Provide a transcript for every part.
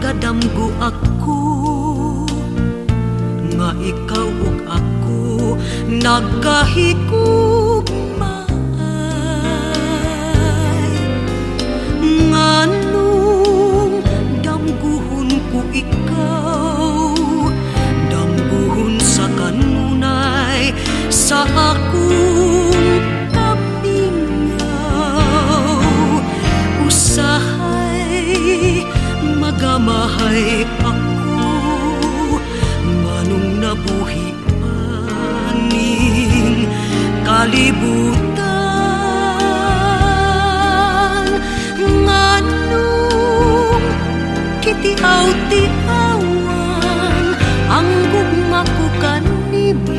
kadamgo ako nga ikaw ug ako nagkahigugmaay. Nganong damguhon ko ikaw, damguhon sa kanunay sa akong kamingaw. Usahay magamahay ako, nganong nabuhi aning kalibutan. Nganong kitiaw-tiawan ang gugma ko kanimo,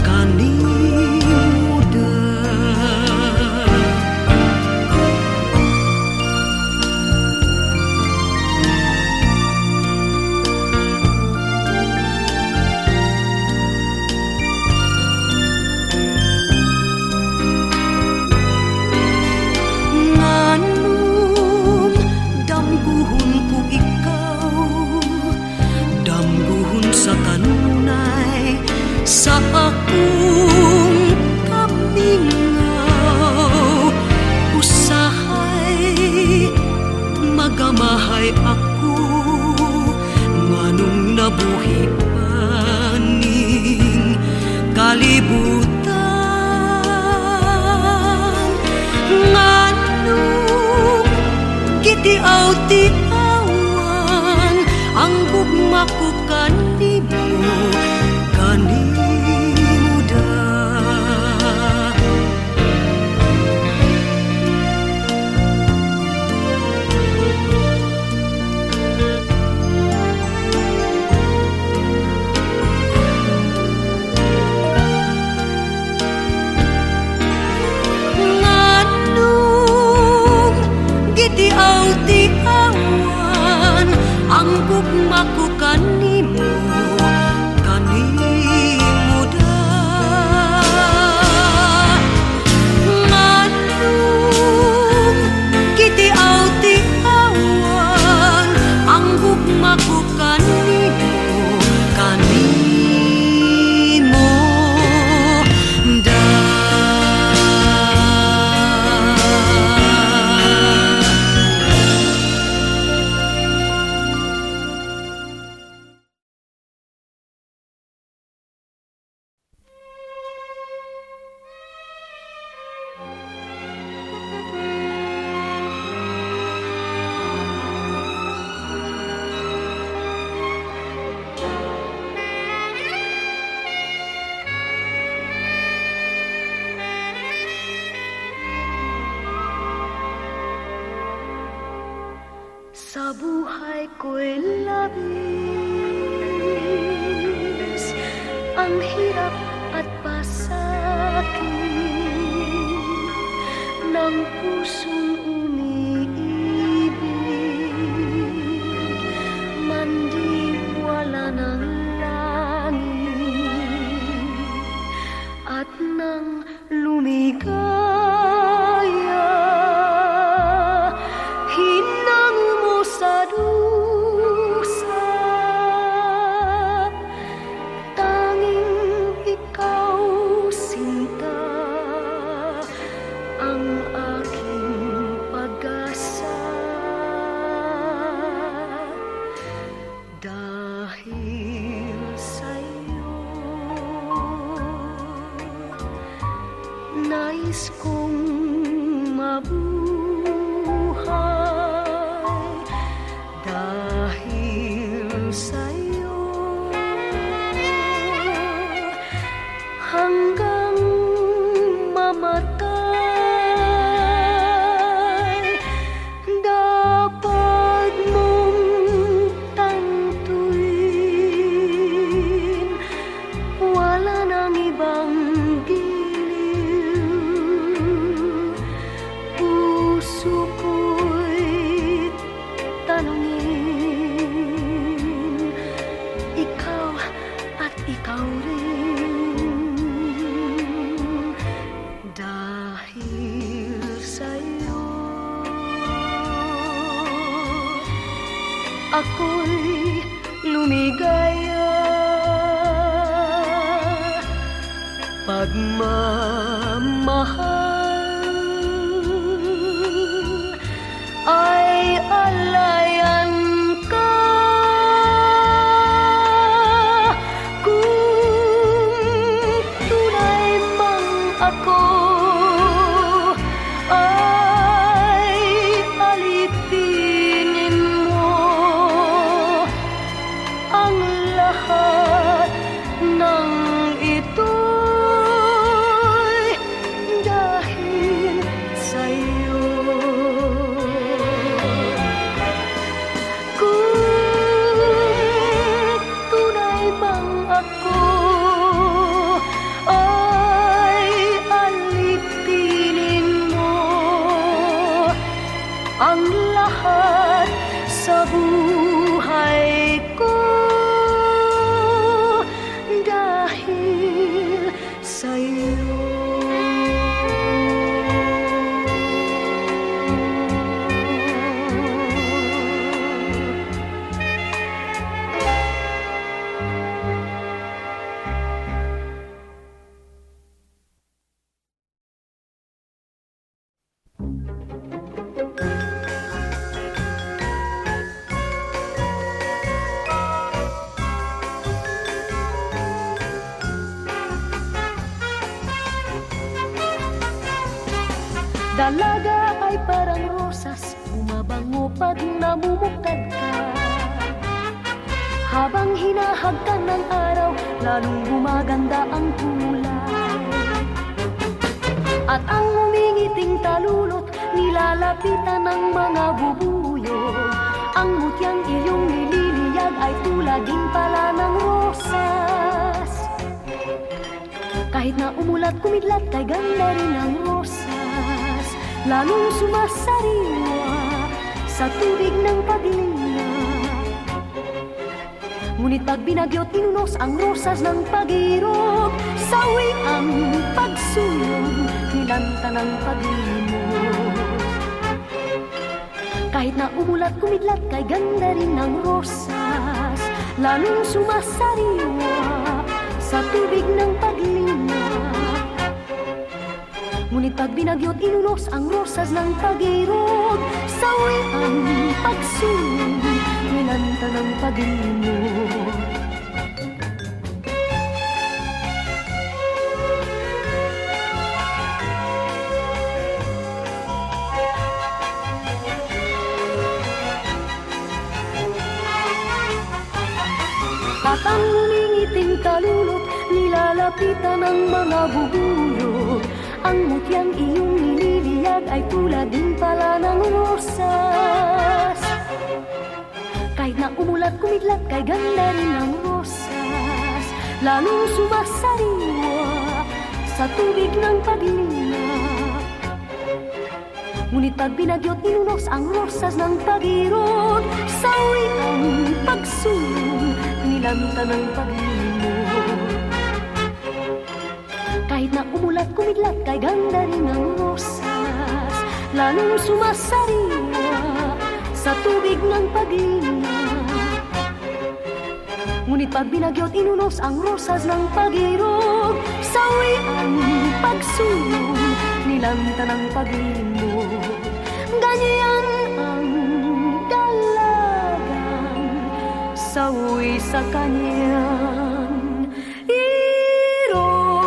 kanimuda. Nganong damguhon ko ikaw, damguhon sa kanunay sa akong kamingaw. Usahay magamahay ako, nganong nabuhi paning kalibutan. Nganong kitiaw-tiawan ang gugma ko kanimo, kanimuda. Nganong gitiaw-tiawan ang gugma ko kanimo, kanimuda. Nganong gitiaw-tiawan ang gugma ko kanimo, kanimo da. Sa buhay ko'y labis ang hirap at pasakit ng pusong umiibig, mandiwala ng langit at nang lumigaya, hinang mo sa dusa. Tanging ikaw, sinta, ang aking pag-asa. Dahil sa'yo, nais kong mabuhay. Dahil sa'yo, hanggang mamatay, dapat mong tantuin, wala nang ibang giliw. ako'y lumigaya. Pagmamahal ay alayan ka. Kung tunay mang ako ay alipinin mo ang lahat ng ito'y dahil sa'yo. Kung tunay bang ako ay alipinin mo ang lahat sa buhay ko dahil sa'yo. Dalaga ay parang rosas, bumabango pag namumukad ka. Habang hinahagkan ng araw, lalong gumaganda ang kulay. At ang umingiting talulot, nilalapitan ng mga bubuyog. Ang mutyang iyong nililiyag ay tulad din pala ng rosas. Kahit na umulat kumidlat, kay ganda rin ang rosas. Lalong sumasariwa sa tubig ng paglina. Ngunit pag binagyo't inunos ang rosas ng pag-irog, sawi ang pagsulong, nilanta ng pag-ilimog. Kahit na umulat kumidlat, kay ganda rin ng rosas. Lalong sumasariwa sa tubig ng paglina. Ngunit pag binagyo't inunos ang rosas ng pag-irog, sawi ang pagsulong, nilanta ng pag-ilimog. At ang humingiting talulot, nilalapitan ng mga bubuyog. Ang mutyang iyong nililiyag ay tulad din pala ng rosas. Kahit na umulat kumidlat, kay ganda rin ng rosas. Lalong sumasariwa sa tubig ng paglina. Ngunit pag binagyo't inunos ang rosas ng pag-irog, sawi ang pagsulong, nilanta ng pag-ilimog. Kahit na umulat kumidlat, kay ganda rin ang rosas. Lalong sumasariwa sa tubig ng paglina. Ngunit pag binagyo't inunos ang rosas ng pag-irog, sawi ang pagsulong, nilanta ng pag-ilimog. Ganyan ang dalagang sawi sa kanyang irog.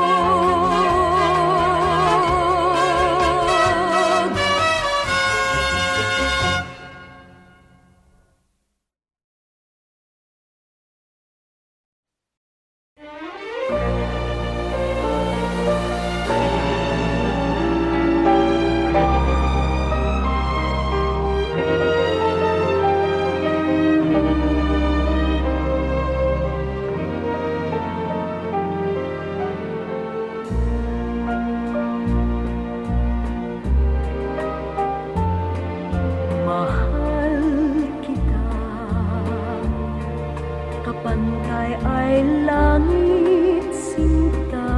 Kapantay ay langit sinta,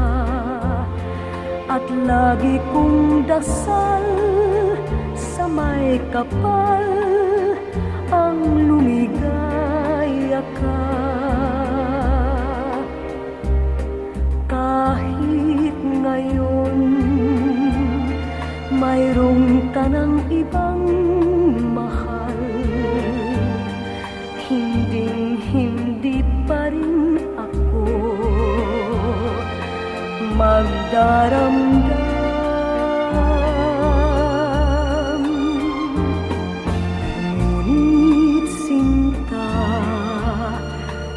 at lagi kong dasal sa may kapal ang lumigaw. ka. Kahit ngayon mayroong tanang ibang mahal, hindi pa rin ako magdaramdam. Ngunit sinta,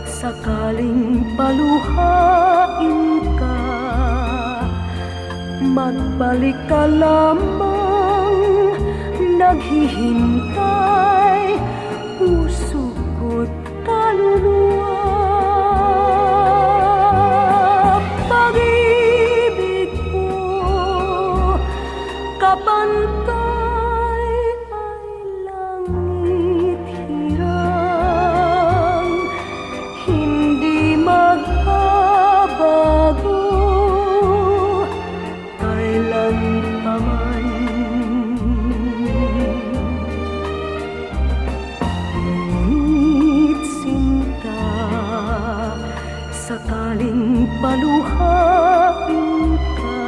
sakaling paluhain ka, magbalik ka lamang, naghihintay, puso ko't kaluluwa. Pag-ibig ko, kapantay ay langit hirang, hindi magbabago kailanpaman. Ngunit sinta, sakaling paluhain ka,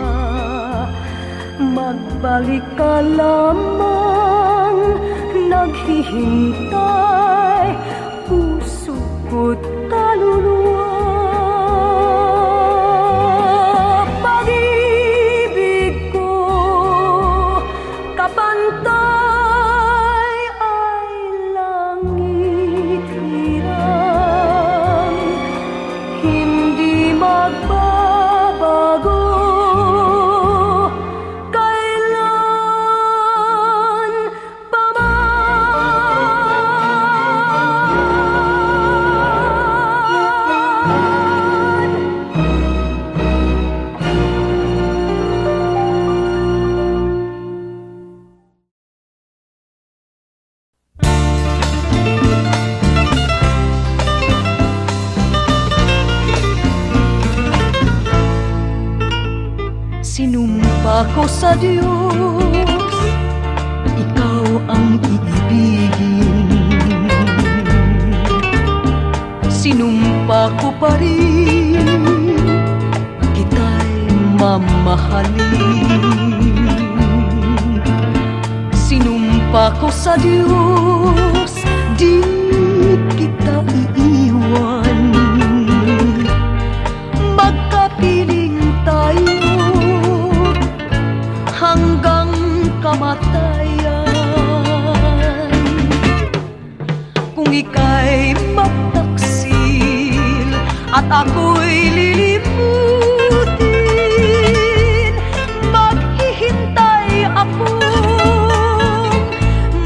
magbalik ka lamang, naghihintay, puso ko't kaluluwa. Pag-ibig ko, kapantay ay langit hirang, hindi magbabago kailan paman. Sinumpa ko sa Diyos, ikaw ang iibigin. Sinumpa ko pa rin, kita'y mamahalin. Sinumpa ko sa Diyos, di kita iiwan. Magkapiling tayo hanggang kamatayan. Kung ika'y magtaksil at ako'y lilimutin, maghihintay ako,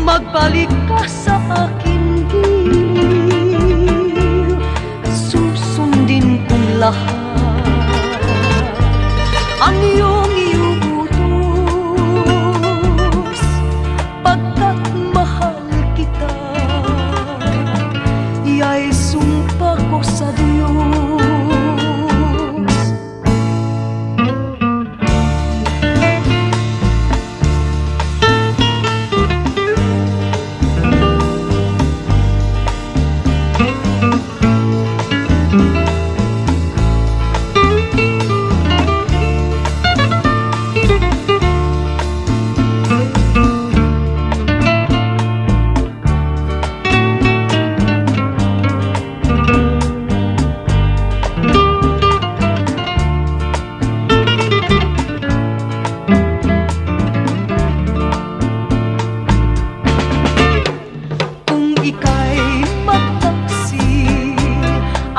magbalik ka sa aking giliw. Susundin kong lahat ang iyong iuutos, pagkat mahal kita, iya'y sumpa ko sa Diyos.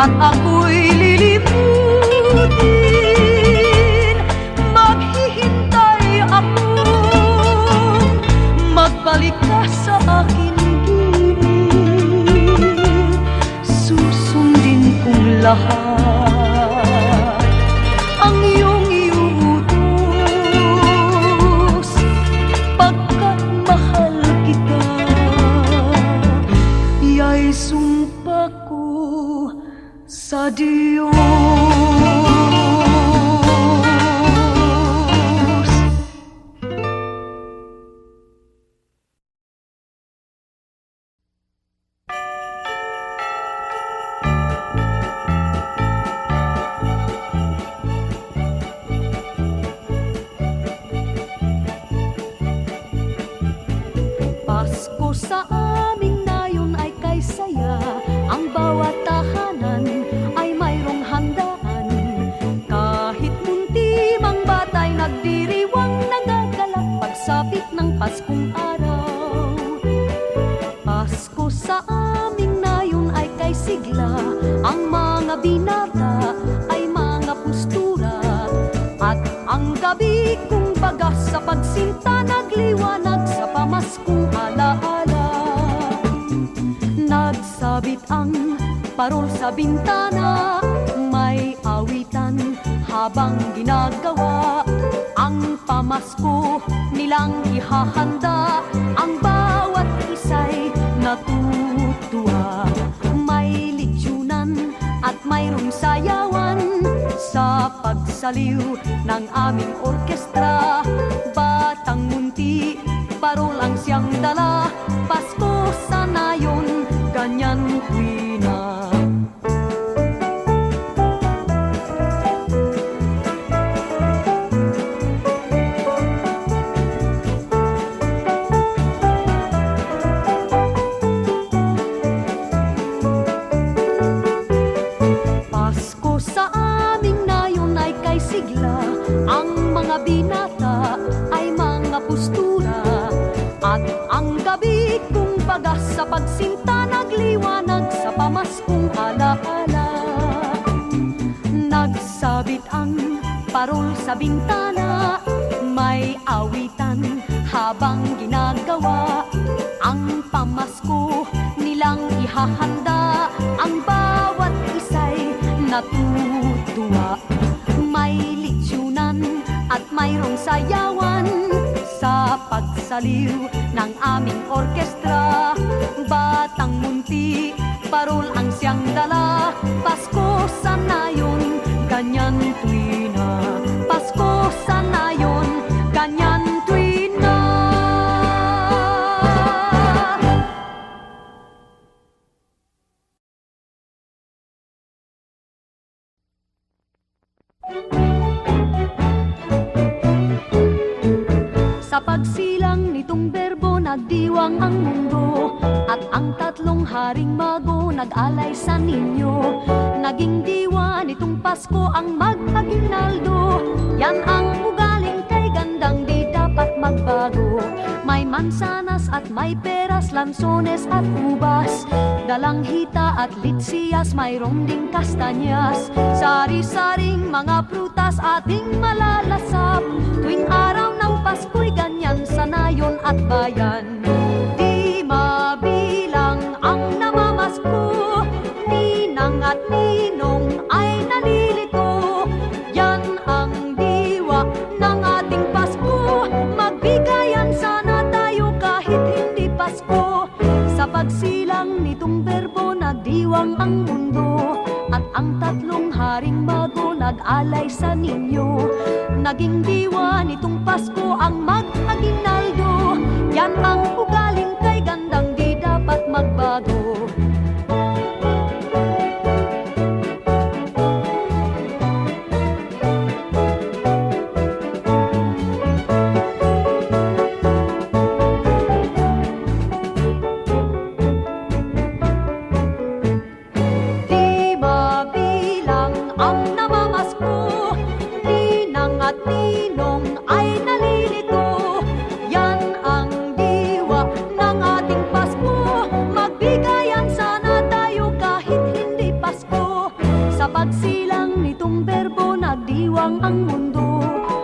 At ako'y lilimutin, maghihintay ako, magbalik ka sa akin giliw. Susundin kong lahat ang iyong iuutos, pagkat mahal kita, iya'y sumpa ko sa Diyos. Paskong araw. Pasko sa aming nayon ay kay sigla, ang mga binata ay mga postura, at ang gabi kung bagas sa pagsinta nagliwanag sa pamaskong alaala. Nagsabit ang parol sa bintana, may awitan habang ginagawa ang pamasko nilang ihahanda. Ang bawat isa'y natutuwa, may litsunan at mayroong sayawan sa pagsaliw ng aming orkestra. Batang munti, parol ang siyang dala, Pasko sa nayon, ganyan tuwina. Pasko sa aming nayon ay kay sigla, ang mga binata ay mga postura, at ang gabi kung bagas sa pagsinta nagliwanag sa pamaskong alaala. Nagsabit ang parol sa bintana, may awitan habang ginagawa ang pamasko nilang ihahanda. Ang bawat isa'y natutuwa, may litsunan at mayroong sayawan sa pagsaliw ng aming orkestra. Batang munti, parol ang siyang dala, Pasko sa nayon, ganyan tuwina. Pasko sa nayon, ganyan tuwina. Sa pagsilang nitong berbo nagdiwang ang mundo, at ang tatlong haring mago nag-alay sa ninyo. Naging diwa nitong Pasko ang mag-aginaldo, yan ang ugaling kay gandang di dapat magbago. May mansanas at may peras, lansones at ubas, dalang hita at litsiyas, mayroong ding kastanyas. Sari-saring mga prutas ating malalasap, tuwing araw ng Pasko'y ganyan sa nayon at bayan. Di mabilang ang namamasko, ninang at ninong ay nalilito. Yan ang diwa ng ating Pasko, magbigayan sana tayo kahit hindi Pasko. Sa pagsilang nitong berbo nagdiwang ang mundo, at ang tatlong haring mago nag-alay sa ninyo. Naging diwa nitong Pasko ang mag-aginaldo, yan ang ugaling kay gandang di dapat magbago. Di mabilang ang namamasko, ninang at ninong ay nalilito. Yan ang diwa ng ating Pasko, magbigayan sana tayo kahit hindi Pasko. Sa pagsilang nitong berbo nagdiwang ang mundo,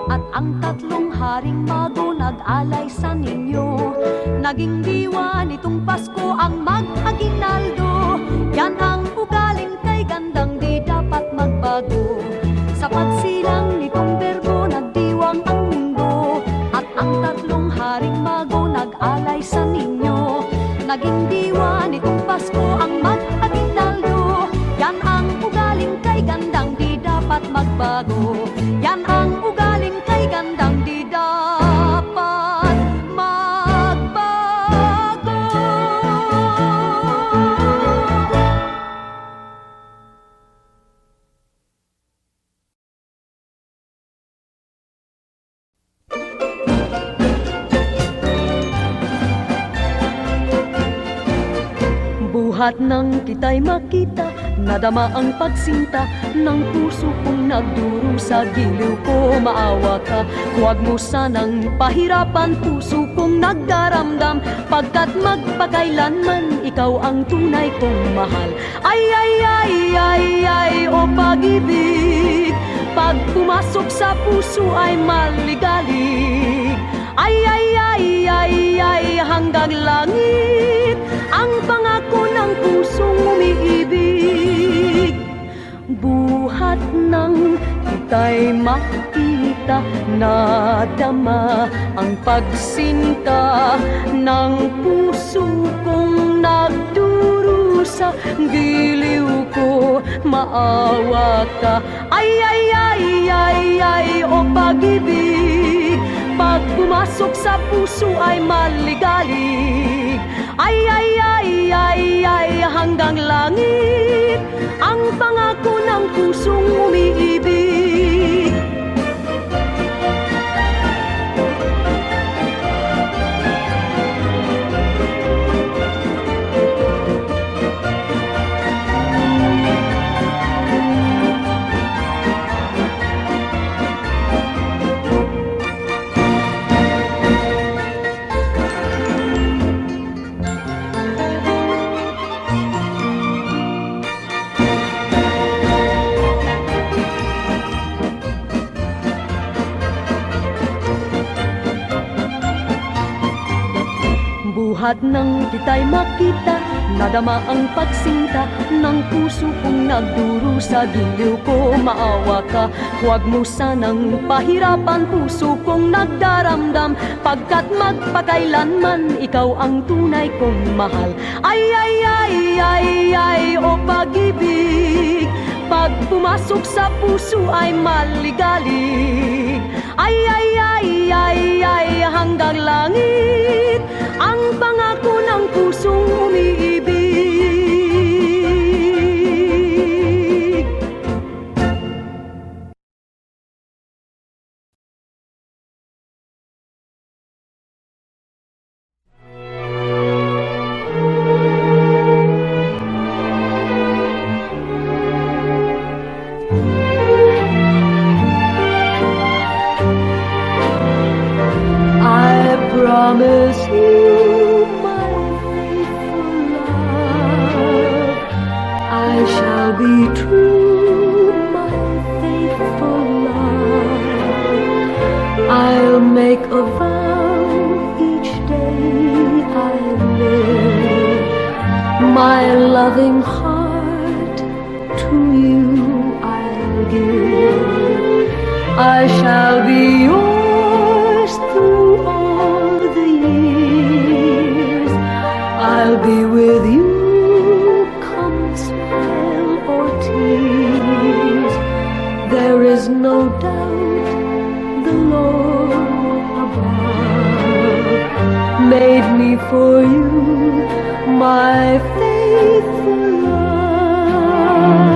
at ang tatlong haring mago nag-alay sa ninyo. Naging diwa nitong Pasko ang mag-aginaldo, yan ang ugaling kay gandang di dapat magbago. Sa pagsilang nitong berbo nagdiwang ang mundo, at ang tatlong haring mago nag-alay sa ninyo. Naging diwa nitong Pasko ang mag-aginaldo, yan ang ugaling kay gandang di dapat magbago. Yan ang ugaling kay gandang di dapat magbago. Buhat nang kita'y makita, nadama ang pagsinta ng puso kong nagduro sa giliw ko. Maawa ka, huwag mo sanang pahirapan puso ko. kong nagdaramdam, pagkat magpakailanman ikaw ang tunay kong mahal. Ay, ay, ay, ay, ay, o pag-ibig, pag pumasok sa puso ay maligalig. Ay, ay, ay, ay, ay, hanggang langit ang pangako ng pusong umiibig. Buhat ng kita'y makita, nadama ang pagsinta ng puso kong nagdurusa. Giliw ko, maawa ka. Ay, ay, ay, ay, ay, o pag-ibig, pag pumasok sa puso ay maligalig. Ay, ay, ay, ay, ay, hanggang langit ang pangako ng pusong umiibig. Buhat ng kita'y makita, nadama ang pagsinta ng puso kong nagdurusa. Giliw ko, maawa ka, huwag mo sanang pahirapan puso kong nagdaramdam, pagkat magpakailanman ikaw ang tunay kong mahal. Ay, ay, ay, ay, ay, o pag-ibig, pag pumasok sa puso ay maligalig. Ay, ay, ay, ay, ay, hanggang langit ang pangako ng pusong umiibig. I promise you, my faithful love, I shall be true, my faithful love. I'll make a vow each day I live, my loving heart to you I'll give. I shall be yours through all the years. I'll be with you, come smile or tears. There is no doubt the Lord above made me for you, my faithful love.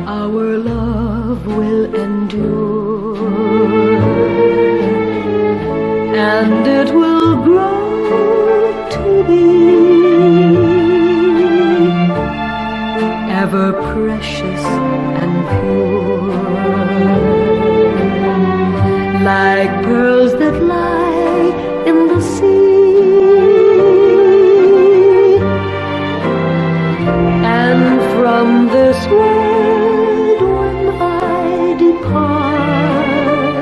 Our love will endure, and it will grow to be ever precious and pure, like pearls that lie in the sea. And from this world when I depart,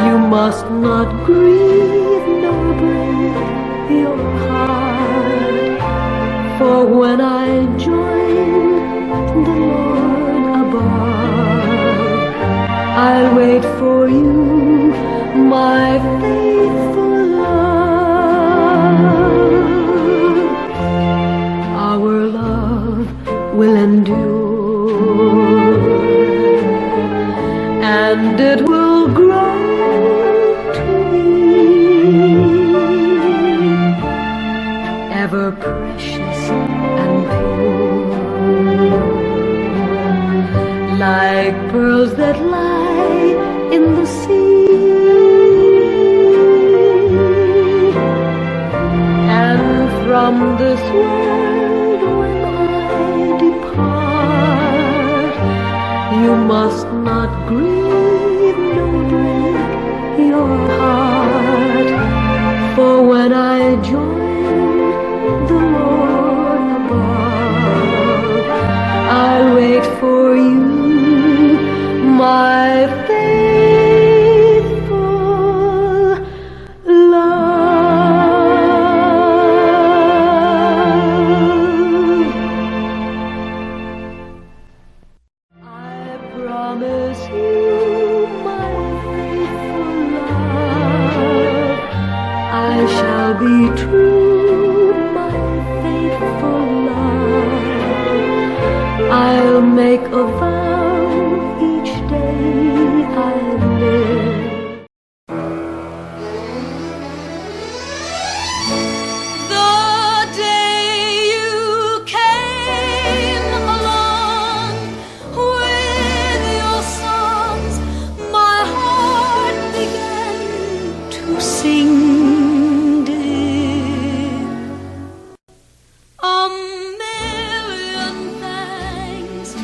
you must not grieve nor break your heart. For when I join the Lord above, I'll wait for you, my faithful love. Our love will endure, and it will grow to be ever precious and pure, like pearls that lie in the sea. And from this world when I depart, you must not grieve nor break your heart. join the Lord above. I'll wait for you, my faithful love. I promise you, my faithful love, I shall be true, my faithful love. I'll make a vow each day I live. The day you came along with your songs, my heart began to sing, dear. A million thanks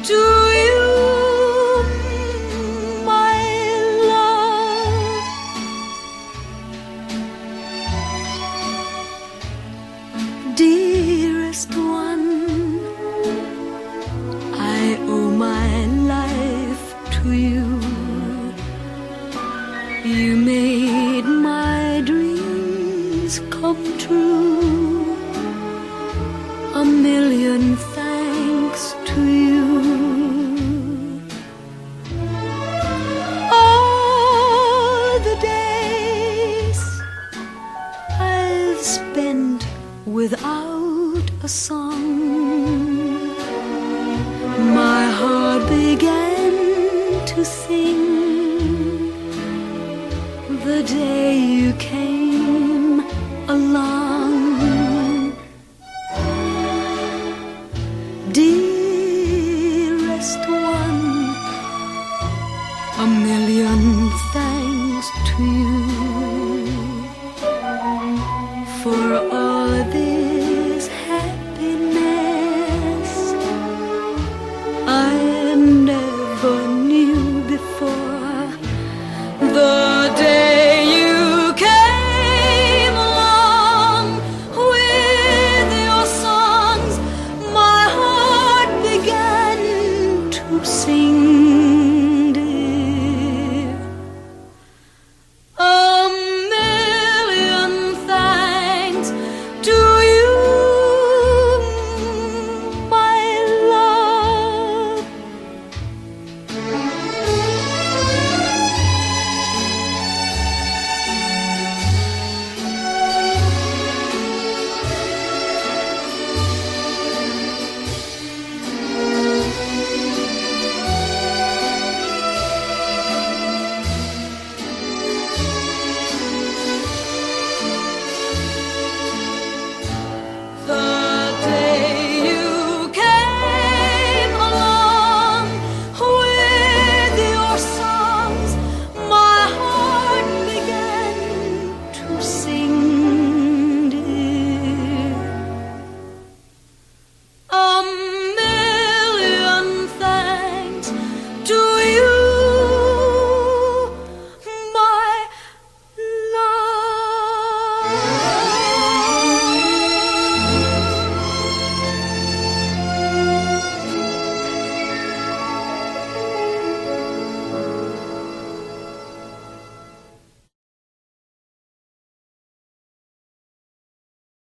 to you, my love. Dearest one, I owe my life to you. You made my dreams come true. A million thanks to you. All the days I've spent without a song, my heart began to sing the day you came along. Dearest one, a million thanks to you for all